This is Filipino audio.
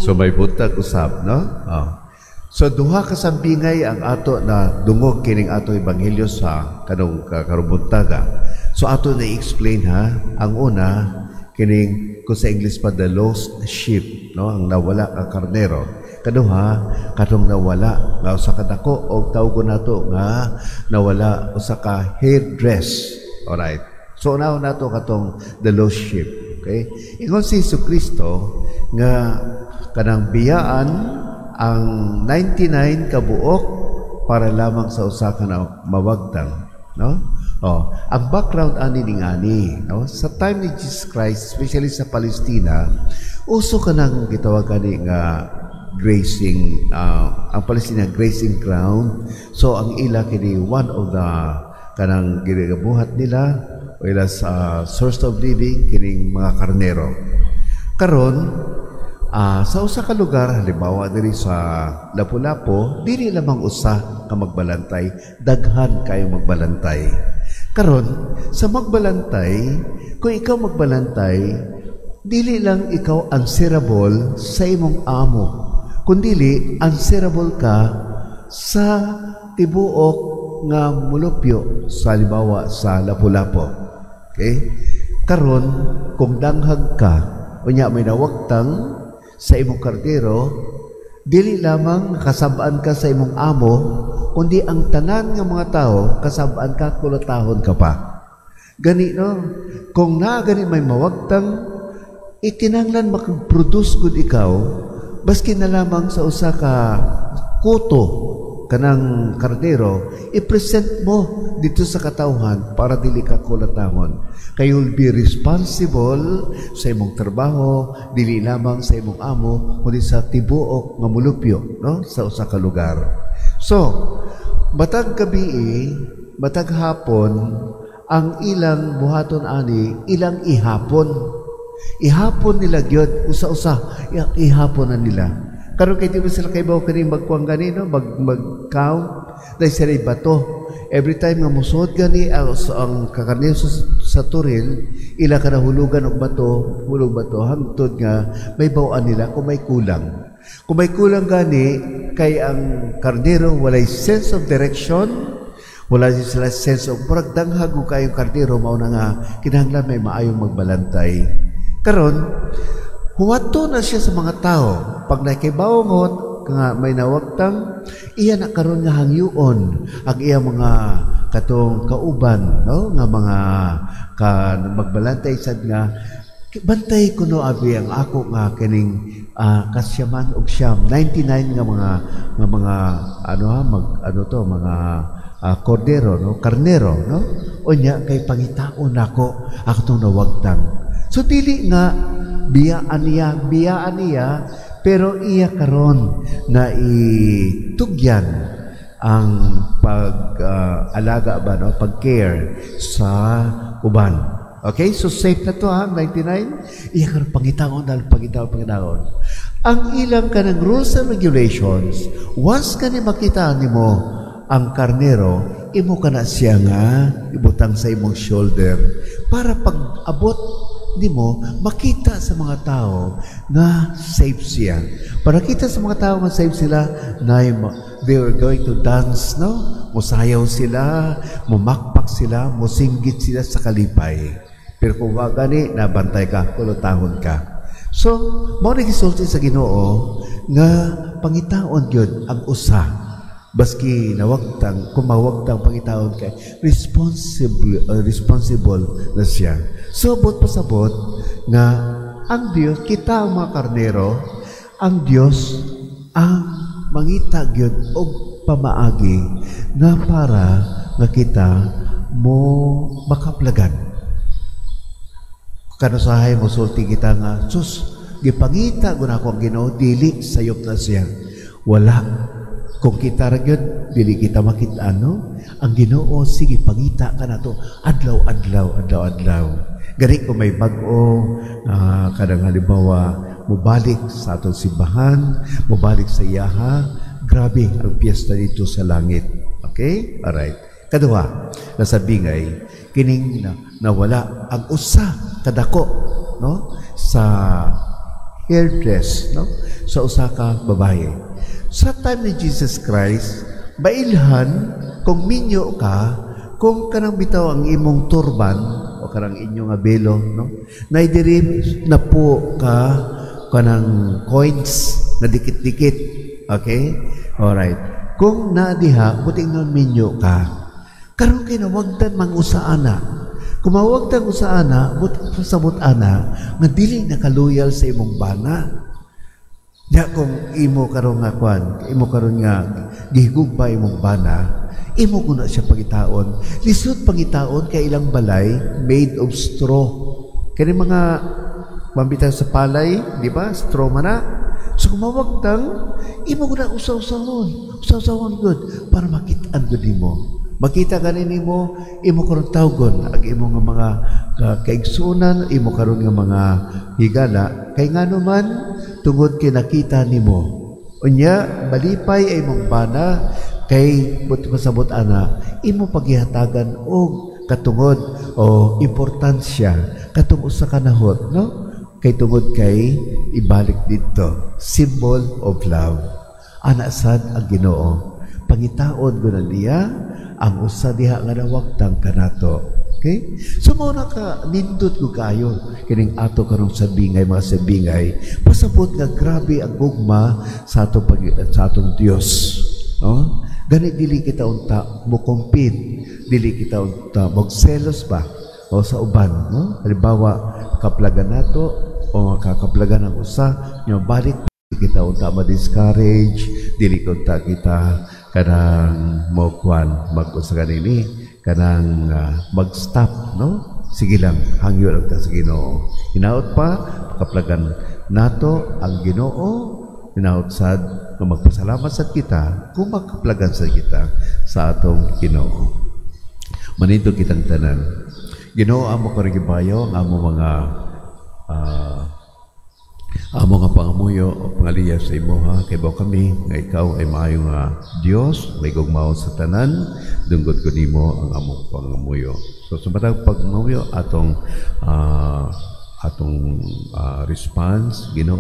So may buntag usab, no? Oh. So duha ka sambingay ang ato na dungog kining ato ebanghelyo sa kanong karubuntaga. So ato na i-explain ha. Ang una kining kung sa English pa the lost sheep, no? Ang nawala ka karnero. Kaduha katong nawala nga usa ka dako og tawgon nato nga nawala usa ka hairdress. Alright. So now nato katong the lost sheep. Okay? Ingon si Jesucristo nga kanang biyaan ang 99 kabuok para lamang sa usa ka na mawagtang, no? Oh, ang background ani ngani, no? Sa time ni Jesus Christ, especially sa Palestina, uso kanang gitawag ani nga grazing, ang Palestina grazing ground. So ang ila kini one of the kanang ginabuhat nila o ila sa source of living kining mga karnero. Karon sa usa ka lugar halimbawa diri sa Lapu-Lapu, dili lamang usa ka magbalantay, daghan kayo magbalantay. Karon sa magbalantay, kung ikaw magbalantay, dili lang ikaw answerable sa imong amo, kundili answerable ka sa tibuok nga mulupyo sa halimbawa sa Lapu-Lapu. Okay? Karon kung danghag ka unya may nawagtang sa imong kardero, dili lamang kasabaan ka sa imong amo, kundi ang tanan nga mga tao kasabaan ka, kulatahon ka pa. Gani no, kung naa gani may mawagtang, ikinanglan mag-produce gud ikaw, baski na lamang sa usa ka kuto kanang kardero, i-present mo dito sa katawhan para dili ka kulatahon. Kayo will be responsible sa imong trabaho, dili lamang sa imong amo, kundi sa tibuok nga mulupyo, no? Sa usa ka lugar. So, matag gabi, matag hapon, ang ilang buhaton ani, ilang ihapon. Ihapon nila gyud usa-usa, ihapon na nila. Karon kay di mo sila kay bawo kani magkuang gani, no? Mag-count dahil sila bato. Every time nga musod gani ang kakarnero sa turil, ila ka nahulugan og bato, hulog bato hangtod nga may bawaan nila kung may kulang. Kung may kulang gani kay ang karnero walay sense of direction, wala sila sense of pagdanghag ug kayong karnero mao na nga kinahanglan may maayong magbalantay. Karon huwato na siya sa mga tao. Pag nakibawngot, nga may nawagtang, iya na karon nga hangyuon ang iya mga katong kauban, no? Nga mga magbalantay sad nga bantay ko no abi ang ako nga kining kasyaman og siyam 99 nga mga kordero, no? Karnero, no? Unya kay pangitaon nako akong nawagtang. So dili nga biyaan niya, pero iya karon na itugyan ang pag-alaga ba, no? Pag-care sa uban. Okay? So safe na to ha, 99. Iya karon pangitaon. Ang ilang kanang rules and regulations, once ka ni makita nimo ang karnero, imo ka na siya nga ibutang sa imong shoulder para pag-abot di mo makita sa mga tao na safe siya. Para kita sa mga tao na safe sila, na they were going to dance, no? Musayaw sila, mumakpak sila, musinggit sila sa kalipay. Pero kung gani, nabantay ka, kulotahon ka. So, mao nagisulti sa Ginoo nga pangitaon gyud ang usa. Baski nawagtang, kung mawagtang pangitaon kay responsible na siya. So, pasabot nga ang Dios, kita ang mga karnero, ang Dios ang mangita gyud og pamaagi na para nga kita mo makaplagan. Kanusahay mo sulti kita nga, sus, gipangita guna ko ang Ginoo, dili sayop na siya. Wala. Kung kita ra gyud dili kita makita ano ang Ginoo, sige pangita ka nato adlaw. Gani kung may bag-o kadang halimbawa mubalik sa atong simbahan, mubalik sa iyaha, grabe ang piyesta dito sa langit. Okay? Alright. Kaduha, nasabingay kining nawala ang usa kadako, no? Sa hairdress, no? Sa usa ka babae. Sa time ni Jesus Christ, bailhan kung minyo ka, kung kanang bitaw ang imong turban o kanang inyong abelo, no? Naidiri na po ka kanang coins na dikit-dikit. Okay? Alright. Kung naadiha, buting nga minyo ka. Karon kinawagtan mang usaana. Kung mawagtan usaana, sabot ana, nga dili nakaluyal sa imong bana. Ya kung imo karon nga kwan, imo karon nga gihigugba imong bana, imo kuna siya pangitaon. Lisod pangitaon kay ilang balay made of straw. Kani mga mambitaw sa palay, di ba? Straw man na. So kung mawagtang, imo kuna usaw-usawon good para makitaan gud nimo. Makita ganin nimo, imo karon tawgon ang imo nga mga kaigsunan, imo karon nga mga higala kay ngano man tungod kay nakita nimo. Unya balipay ay imong bana kay pasabot ana, imo paghihatagan og katungod o importansya katong usa ka nahot, no? Kay tungod kay ibalik dito, symbol of love. Ana sad ang Ginoo. Pangitaon gud niya ang usa diha nga nawagtang kanato. Okay? So mo na ka nindot ko kayo kining ato karong sabingay, mga sabingay, pasabot nga grabe ang gugma sa atong Dios, no? Gani dili kita unta mo compete, dili kita unta magselos ba o sa uban, no? Halimbawa kaplagan nato o kakaplagan ang usa, nya balik kita unta ma-discourage, dili unta kita kanang mogwan mag-usa kanini kanang mag-stop, no? Sige lang, hangyo lang ta sa Ginoo. Hinaot pa kaplagan nato ang Ginoo, hinaot sad nga magpasalamat sa kita kung magkaplagan sa kita sa atong Ginoo. Manito kitang tanan. Ginoo amo karigibayo ang amo mga amo nga pangamuyo o pangaliya sa imo, ha? Kay baw kami nga ikaw ay maayo nga Dios, may gugmaw sa tanan, dunggod ko nimo ang among pangamuyo. So sa matag pagmamuyo atong response, Ginoo